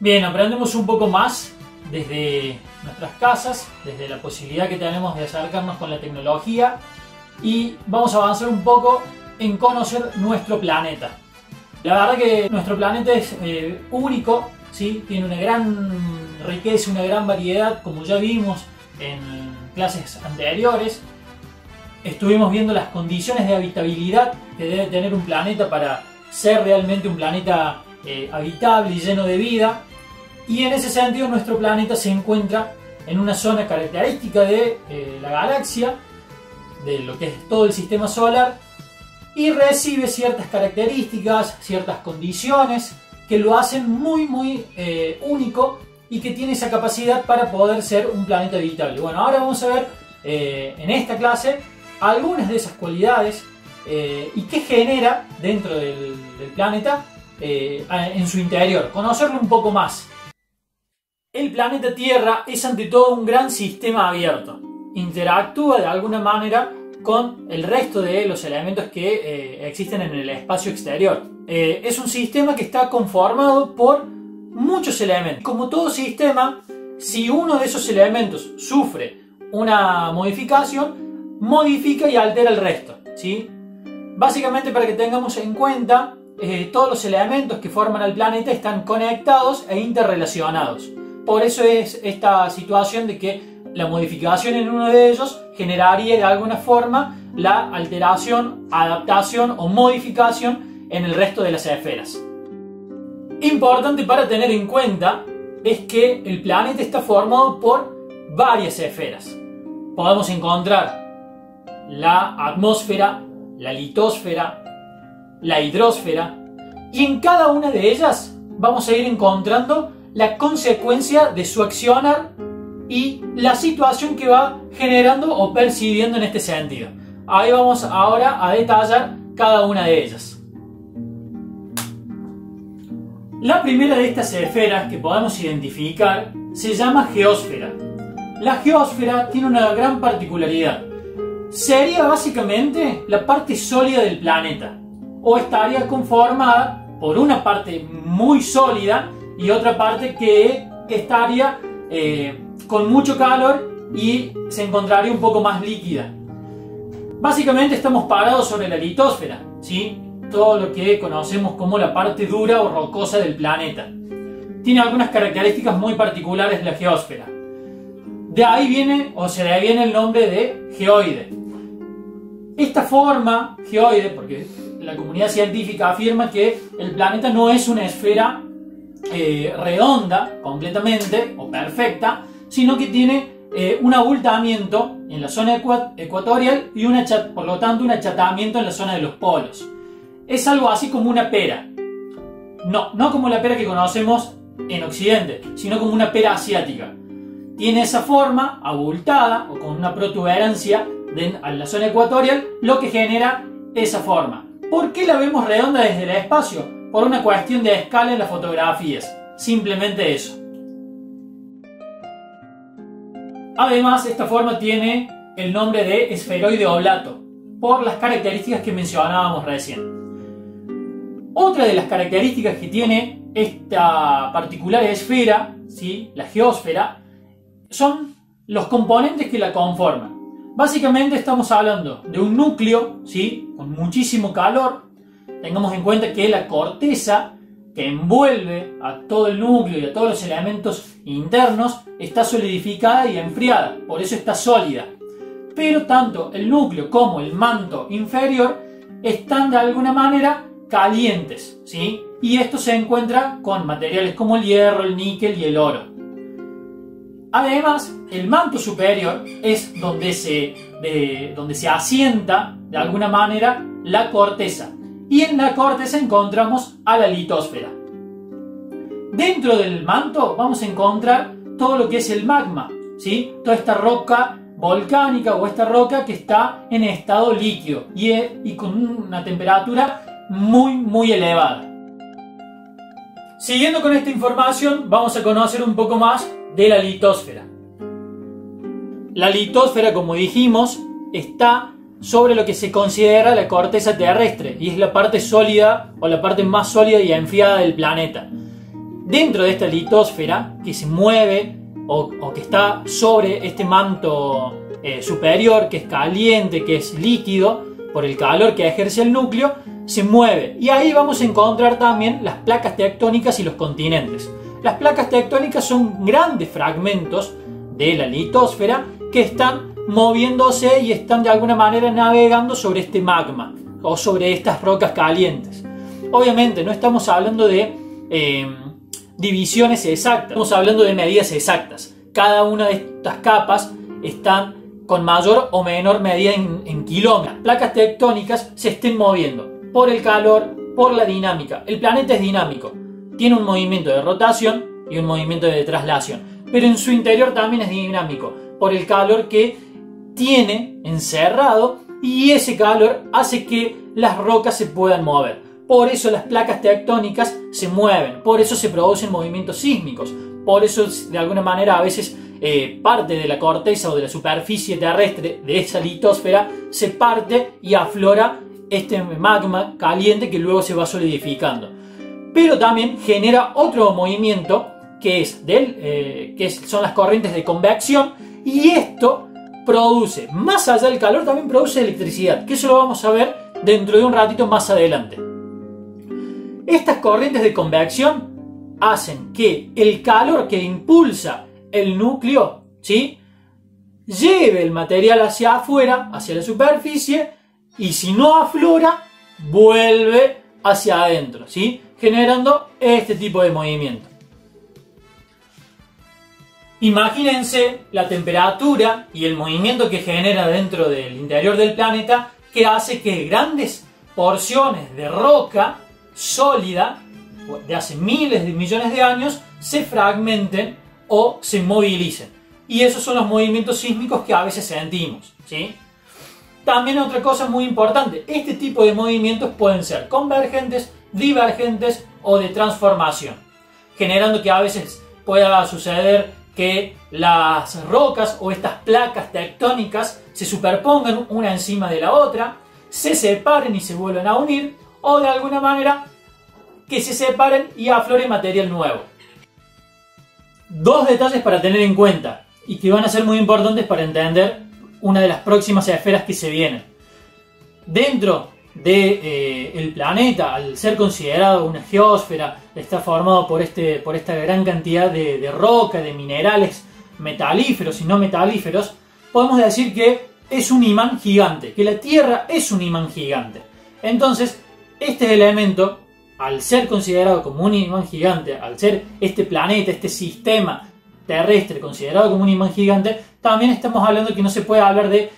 Bien, aprendemos un poco más desde nuestras casas, desde la posibilidad que tenemos de acercarnos con la tecnología, y vamos a avanzar un poco en conocer nuestro planeta. La verdad que nuestro planeta es único, ¿sí? Tiene una gran riqueza, una gran variedad, como ya vimos en clases anteriores. Estuvimos viendo las condiciones de habitabilidad que debe tener un planeta para ser realmente un planeta habitable y lleno de vida. Y en ese sentido nuestro planeta se encuentra en una zona característica de la galaxia, de lo que es todo el sistema solar, y recibe ciertas características, ciertas condiciones que lo hacen muy único y que tiene esa capacidad para poder ser un planeta habitable. Bueno, ahora vamos a ver en esta clase algunas de esas cualidades y qué genera dentro del planeta en su interior, conocerlo un poco más. El planeta Tierra es ante todo un gran sistema abierto. Interactúa de alguna manera con el resto de los elementos que existen en el espacio exterior. Es un sistema que está conformado por muchos elementos. Como todo sistema, si uno de esos elementos sufre una modificación, modifica y altera el resto, ¿sí? Básicamente, para que tengamos en cuenta, todos los elementos que forman el planeta están conectados e interrelacionados. Por eso es esta situación de que la modificación en uno de ellos generaría de alguna forma la alteración, adaptación o modificación en el resto de las esferas. Importante para tener en cuenta es que el planeta está formado por varias esferas. Podemos encontrar la atmósfera, la litosfera, la hidrosfera, y en cada una de ellas vamos a ir encontrando la consecuencia de su accionar y la situación que va generando o percibiendo en este sentido. Ahí vamos ahora a detallar cada una de ellas. La primera de estas esferas que podemos identificar se llama geósfera. La geósfera tiene una gran particularidad. Sería básicamente la parte sólida del planeta, o estaría conformada por una parte muy sólida y otra parte que estaría con mucho calor y se encontraría un poco más líquida. Básicamente estamos parados sobre la litosfera, ¿sí? Todo lo que conocemos como la parte dura o rocosa del planeta. Tiene algunas características muy particulares la geósfera. De ahí viene, o se deviene el nombre de geoide. Esta forma geoide, porque la comunidad científica afirma que el planeta no es una esfera redonda completamente o perfecta, sino que tiene un abultamiento en la zona ecuatorial y por lo tanto un achatamiento en la zona de los polos. Es algo así como una pera. No como la pera que conocemos en Occidente, sino como una pera asiática. Tiene esa forma abultada o con una protuberancia a la zona ecuatorial, lo que genera esa forma. ¿Por qué la vemos redonda desde el espacio? Por una cuestión de escala en las fotografías. Simplemente eso. Además, esta forma tiene el nombre de esferoide oblato, por las características que mencionábamos recién. Otra de las características que tiene esta particular esfera, ¿sí?, la geósfera, son los componentes que la conforman. Básicamente estamos hablando de un núcleo, ¿sí?, con muchísimo calor. Tengamos en cuenta que la corteza que envuelve a todo el núcleo y a todos los elementos internos está solidificada y enfriada, por eso está sólida. Pero tanto el núcleo como el manto inferior están de alguna manera calientes, ¿sí? Y esto se encuentra con materiales como el hierro, el níquel y el oro. Además, el manto superior es donde se asienta de alguna manera la corteza. Y en la corteza encontramos a la litosfera. Dentro del manto vamos a encontrar todo lo que es el magma, ¿sí? Toda esta roca volcánica o esta roca que está en estado líquido y con una temperatura muy elevada. Siguiendo con esta información, vamos a conocer un poco más de la litosfera. La litosfera, como dijimos, está sobre lo que se considera la corteza terrestre y es la parte sólida o la parte más sólida y enfriada del planeta. dentro de esta litosfera que se mueve o que está sobre este manto superior, que es caliente, que es líquido, por el calor que ejerce el núcleo, se mueve. Y ahí vamos a encontrar también las placas tectónicas y los continentes. Las placas tectónicas son grandes fragmentos de la litosfera que están moviéndose y están de alguna manera navegando sobre este magma o sobre estas rocas calientes. Obviamente no estamos hablando de divisiones exactas, estamos hablando de medidas exactas. Cada una de estas capas están con mayor o menor medida en kilómetros. Las placas tectónicas se estén moviendo por el calor, por la dinámica. El planeta es dinámico, tiene un movimiento de rotación y un movimiento de traslación, pero en su interior también es dinámico por el calor que tiene encerrado, y ese calor hace que las rocas se puedan mover. Por eso las placas tectónicas se mueven, por eso se producen movimientos sísmicos, por eso de alguna manera a veces parte de la corteza o de la superficie terrestre de esa litosfera se parte y aflora este magma caliente que luego se va solidificando. Pero también genera otro movimiento que son las corrientes de convección, y esto produce, más allá del calor, también produce electricidad, que eso lo vamos a ver dentro de un ratito más adelante. Estas corrientes de convección hacen que el calor que impulsa el núcleo, ¿sí?, lleve el material hacia afuera, hacia la superficie, y si no aflora, vuelve hacia adentro, ¿sí?, generando este tipo de movimiento. Imagínense la temperatura y el movimiento que genera dentro del interior del planeta, que hace que grandes porciones de roca sólida de hace miles de millones de años se fragmenten o se movilicen. Y esos son los movimientos sísmicos que a veces sentimos, ¿sí? También otra cosa muy importante, este tipo de movimientos pueden ser convergentes, divergentes o de transformación, generando que a veces pueda suceder que las rocas o estas placas tectónicas se superpongan una encima de la otra, se separen y se vuelvan a unir, o de alguna manera que se separen y aflore material nuevo. Dos detalles para tener en cuenta y que van a ser muy importantes para entender una de las próximas esferas que se vienen. Dentro del planeta, al ser considerado una geósfera, está formado por esta gran cantidad de roca, de minerales metalíferos y no metalíferos. Podemos decir que es un imán gigante, que la Tierra es un imán gigante. Entonces, este elemento, al ser considerado como un imán gigante, al ser este planeta, este sistema terrestre considerado como un imán gigante, también estamos hablando que no se puede hablar de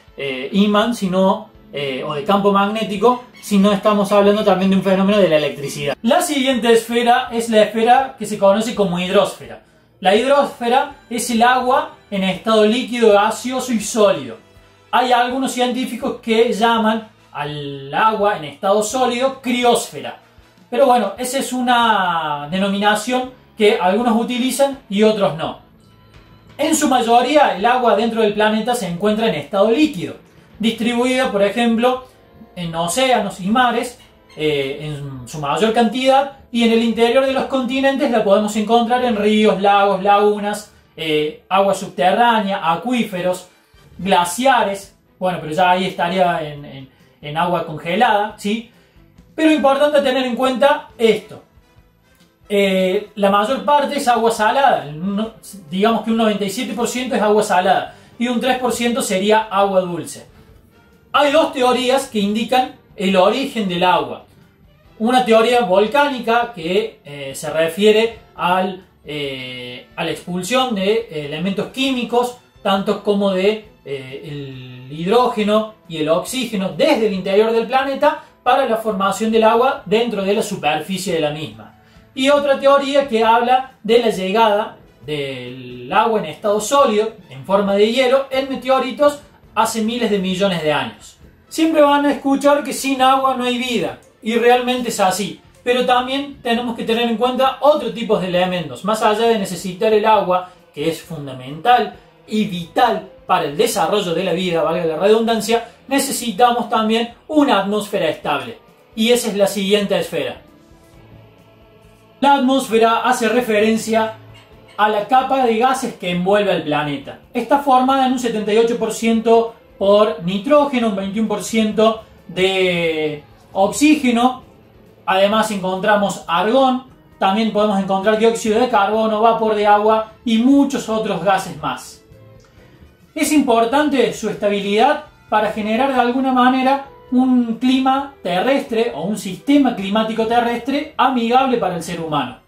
imán, sino o de campo magnético, si no estamos hablando también de un fenómeno de la electricidad. La siguiente esfera es la esfera que se conoce como hidrosfera. La hidrosfera es el agua en estado líquido, gaseoso y sólido. Hay algunos científicos que llaman al agua en estado sólido criósfera. Pero bueno, esa es una denominación que algunos utilizan y otros no. En su mayoría, el agua dentro del planeta se encuentra en estado líquido, distribuida, por ejemplo, en océanos y mares en su mayor cantidad, y en el interior de los continentes la podemos encontrar en ríos, lagos, lagunas, agua subterránea, acuíferos, glaciares. Bueno, pero ya ahí estaría en agua congelada, ¿sí? Pero importante tener en cuenta esto. La mayor parte es agua salada, digamos que un 97% es agua salada y un 3% sería agua dulce. Hay dos teorías que indican el origen del agua. Una teoría volcánica que se refiere a la expulsión de elementos químicos, tanto como de el hidrógeno y el oxígeno desde el interior del planeta para la formación del agua dentro de la superficie de la misma. Y otra teoría que habla de la llegada del agua en estado sólido, en forma de hielo, en meteoritos hace miles de millones de años. Siempre van a escuchar que sin agua no hay vida, y realmente es así, pero también tenemos que tener en cuenta otros tipos de elementos. Más allá de necesitar el agua, que es fundamental y vital para el desarrollo de la vida, valga la redundancia, necesitamos también una atmósfera estable, y esa es la siguiente esfera. La atmósfera hace referencia a la capa de gases que envuelve al planeta. Está formada en un 78% por nitrógeno, un 21% de oxígeno. Además encontramos argón, también podemos encontrar dióxido de carbono, vapor de agua y muchos otros gases más. Es importante su estabilidad para generar de alguna manera un clima terrestre o un sistema climático terrestre amigable para el ser humano.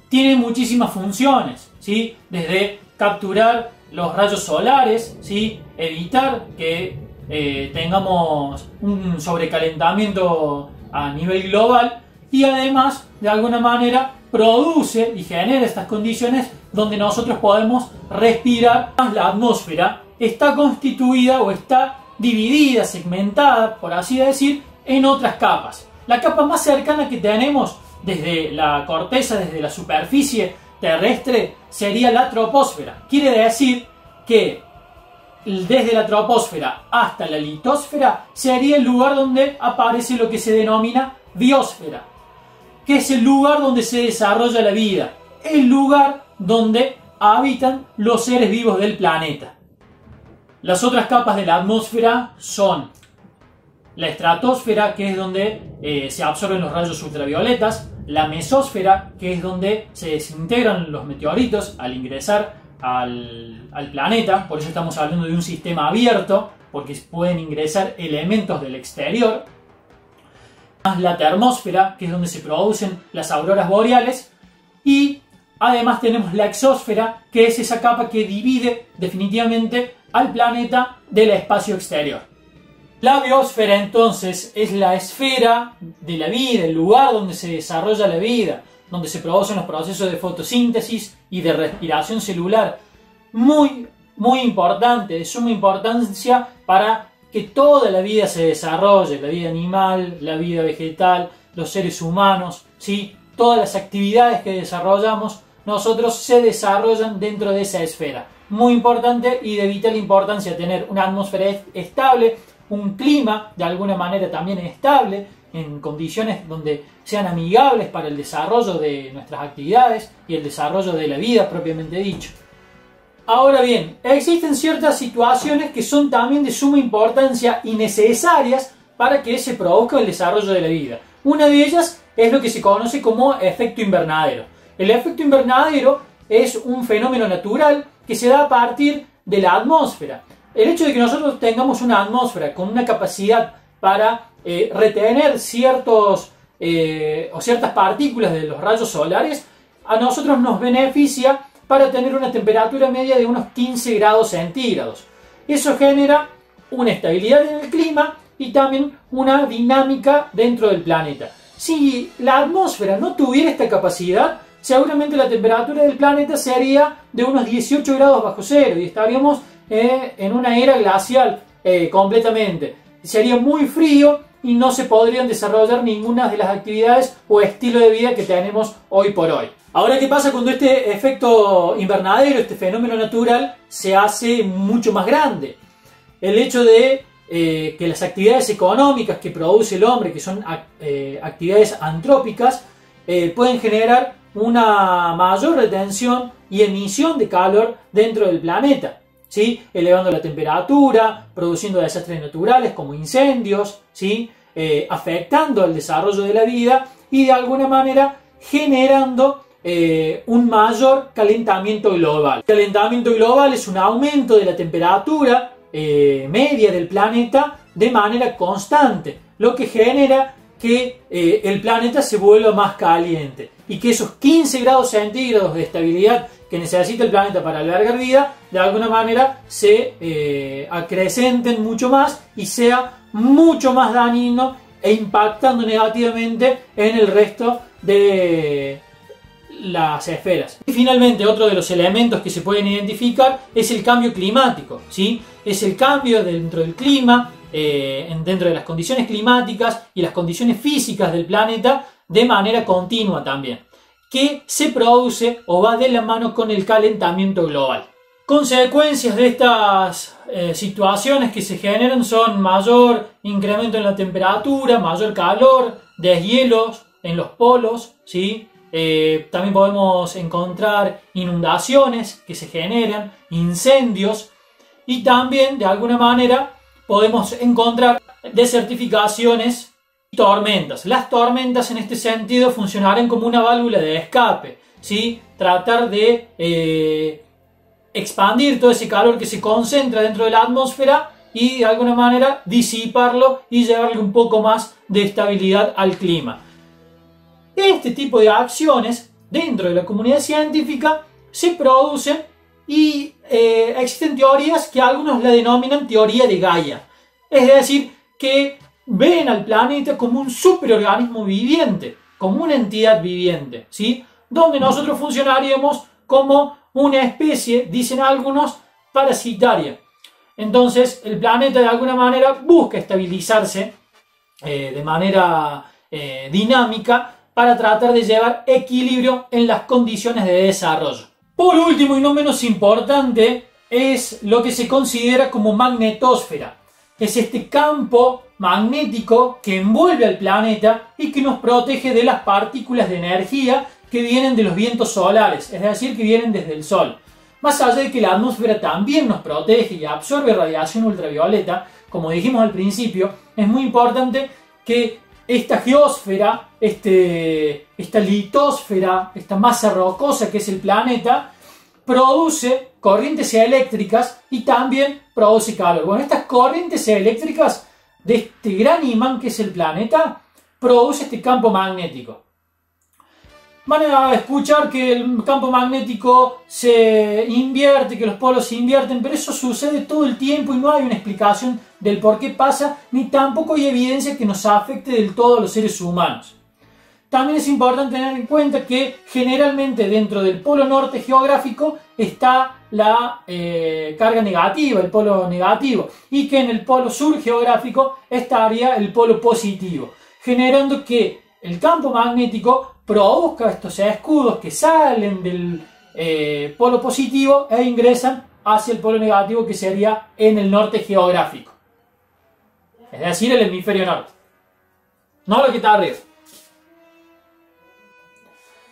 Tiene muchísimas funciones, ¿sí? Desde capturar los rayos solares, ¿sí? Evitar que tengamos un sobrecalentamiento a nivel global y además de alguna manera produce y genera estas condiciones donde nosotros podemos respirar. La atmósfera está constituida o está dividida, segmentada, por así decir, en otras capas. La capa más cercana que tenemos desde la corteza, desde la superficie terrestre, sería la troposfera. Quiere decir que desde la troposfera hasta la litosfera sería el lugar donde aparece lo que se denomina biosfera, que es el lugar donde se desarrolla la vida, el lugar donde habitan los seres vivos del planeta. Las otras capas de la atmósfera son la estratosfera, que es donde se absorben los rayos ultravioletas, la mesósfera, que es donde se desintegran los meteoritos al ingresar al planeta, por eso estamos hablando de un sistema abierto, porque pueden ingresar elementos del exterior. La termósfera, que es donde se producen las auroras boreales, y además tenemos la exósfera, que es esa capa que divide definitivamente al planeta del espacio exterior. La biosfera entonces es la esfera de la vida, el lugar donde se desarrolla la vida, donde se producen los procesos de fotosíntesis y de respiración celular. Muy importante, de suma importancia para que toda la vida se desarrolle, la vida animal, la vida vegetal, los seres humanos, ¿sí? Todas las actividades que desarrollamos nosotros se desarrollan dentro de esa esfera. Muy importante y de vital importancia tener una atmósfera estable, un clima de alguna manera también estable, en condiciones donde sean amigables para el desarrollo de nuestras actividades y el desarrollo de la vida propiamente dicho. Ahora bien, existen ciertas situaciones que son también de suma importancia y necesarias para que se produzca el desarrollo de la vida. Una de ellas es lo que se conoce como efecto invernadero. El efecto invernadero es un fenómeno natural que se da a partir de la atmósfera. El hecho de que nosotros tengamos una atmósfera con una capacidad para retener ciertas partículas de los rayos solares, a nosotros nos beneficia para tener una temperatura media de unos 15 grados centígrados. Eso genera una estabilidad en el clima y también una dinámica dentro del planeta. Si la atmósfera no tuviera esta capacidad, seguramente la temperatura del planeta sería de unos 18 grados bajo cero y estaríamos en una era glacial completamente. Sería muy frío y no se podrían desarrollar ninguna de las actividades o estilo de vida que tenemos hoy por hoy. Ahora, ¿qué pasa cuando este efecto invernadero, este fenómeno natural, se hace mucho más grande? El hecho de que las actividades económicas que produce el hombre, que son actividades antrópicas, pueden generar una mayor retención y emisión de calor dentro del planeta, ¿sí? Elevando la temperatura, produciendo desastres naturales como incendios, ¿sí? Afectando el desarrollo de la vida y de alguna manera generando un mayor calentamiento global. El calentamiento global es un aumento de la temperatura media del planeta de manera constante, lo que genera que el planeta se vuelva más caliente y que esos 15 grados centígrados de estabilidad que necesita el planeta para albergar vida, de alguna manera se acrecenten mucho más y sea mucho más dañino e impactando negativamente en el resto de las esferas. Y finalmente, otro de los elementos que se pueden identificar es el cambio climático, ¿sí? Es el cambio dentro del clima, dentro de las condiciones climáticas y las condiciones físicas del planeta de manera continua también, que se produce o va de la mano con el calentamiento global. Consecuencias de estas situaciones que se generan son mayor incremento en la temperatura, mayor calor, deshielos en los polos, ¿sí? También podemos encontrar inundaciones que se generan, incendios, y también de alguna manera podemos encontrar desertificaciones y tormentas. Las tormentas en este sentido funcionarán como una válvula de escape, ¿sí? Tratar de expandir todo ese calor que se concentra dentro de la atmósfera y de alguna manera disiparlo y llevarle un poco más de estabilidad al clima. Este tipo de acciones dentro de la comunidad científica se producen y existen teorías que algunos la denominan teoría de Gaia. Es decir, que ven al planeta como un superorganismo viviente, como una entidad viviente, ¿sí? Donde nosotros funcionaríamos como una especie, dicen algunos, parasitaria. Entonces el planeta de alguna manera busca estabilizarse de manera dinámica para tratar de llevar equilibrio en las condiciones de desarrollo. Por último y no menos importante es lo que se considera como magnetosfera. Es este campo magnético que envuelve al planeta y que nos protege de las partículas de energía que vienen de los vientos solares, es decir, que vienen desde el Sol. Más allá de que la atmósfera también nos protege y absorbe radiación ultravioleta, como dijimos al principio, es muy importante que esta geósfera, esta litosfera, esta masa rocosa que es el planeta, produce corrientes eléctricas y también produce calor. Bueno, estas corrientes eléctricas de este gran imán que es el planeta, produce este campo magnético. Van a escuchar que el campo magnético se invierte, que los polos se invierten, pero eso sucede todo el tiempo y no hay una explicación del por qué pasa, ni tampoco hay evidencia que nos afecte del todo a los seres humanos. También es importante tener en cuenta que generalmente dentro del polo norte geográfico está la carga negativa, el polo negativo, y que en el polo sur geográfico estaría el polo positivo, generando que el campo magnético produzca estos escudos que salen del polo positivo e ingresan hacia el polo negativo, que sería en el norte geográfico, es decir, el hemisferio norte, no lo que está arriba.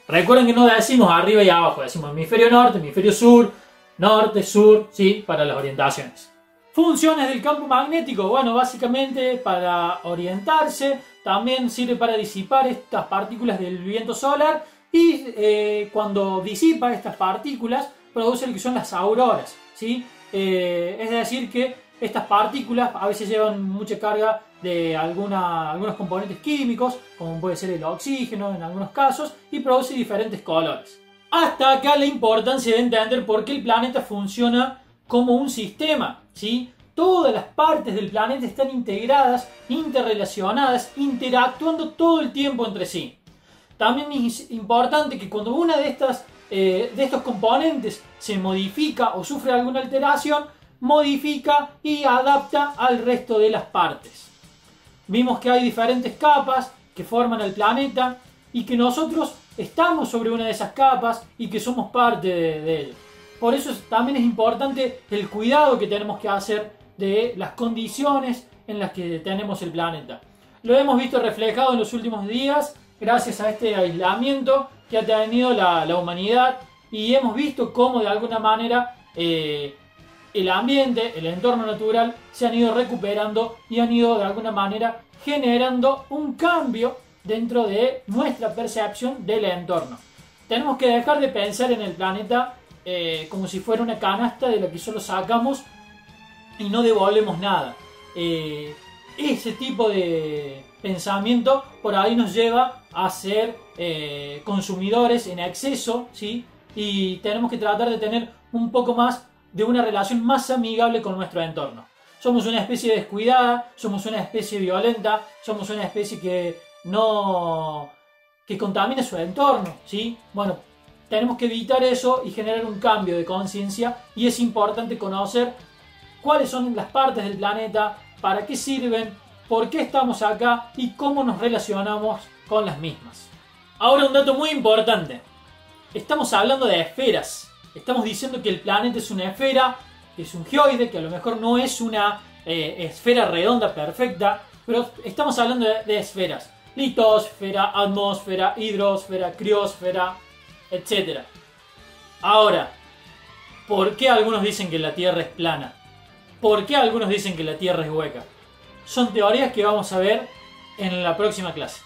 Recuerden que no decimos arriba y abajo, decimos hemisferio norte, hemisferio sur, norte, sur, ¿sí? Para las orientaciones. Funciones del campo magnético, bueno, básicamente para orientarse, también sirve para disipar estas partículas del viento solar y cuando disipa estas partículas produce lo que son las auroras, ¿sí? Es decir que estas partículas a veces llevan mucha carga de algunos componentes químicos, como puede ser el oxígeno en algunos casos, y produce diferentes colores. Hasta acá la importancia de entender por qué el planeta funciona como un sistema, ¿sí? Todas las partes del planeta están integradas, interrelacionadas, interactuando todo el tiempo entre sí. También es importante que cuando una de estos componentes se modifica o sufre alguna alteración, modifica y adapta al resto de las partes. Vimos que hay diferentes capas que forman el planeta y que nosotros estamos sobre una de esas capas y que somos parte de ello. Por eso también es importante el cuidado que tenemos que hacer de las condiciones en las que tenemos el planeta. Lo hemos visto reflejado en los últimos días gracias a este aislamiento que ha tenido la humanidad, y hemos visto cómo de alguna manera el ambiente, el entorno natural se han ido recuperando y han ido de alguna manera generando un cambio dentro de nuestra percepción del entorno. Tenemos que dejar de pensar en el planeta como si fuera una canasta de la que solo sacamos y no devolvemos nada. Ese tipo de pensamiento por ahí nos lleva a ser consumidores en exceso, ¿sí? Y tenemos que tratar de tener un poco más de una relación más amigable con nuestro entorno. Somos una especie descuidada, somos una especie violenta, somos una especie que contamina su entorno, ¿sí? Bueno, tenemos que evitar eso y generar un cambio de conciencia, y es importante conocer cuáles son las partes del planeta, para qué sirven, por qué estamos acá y cómo nos relacionamos con las mismas. Ahora un dato muy importante. Estamos hablando de esferas. Estamos diciendo que el planeta es una esfera, que es un geoide, que a lo mejor no es una esfera redonda perfecta, pero estamos hablando de esferas. Litosfera, atmósfera, hidrosfera, criosfera, etc. Ahora, ¿por qué algunos dicen que la Tierra es plana? ¿Por qué algunos dicen que la Tierra es hueca? Son teorías que vamos a ver en la próxima clase.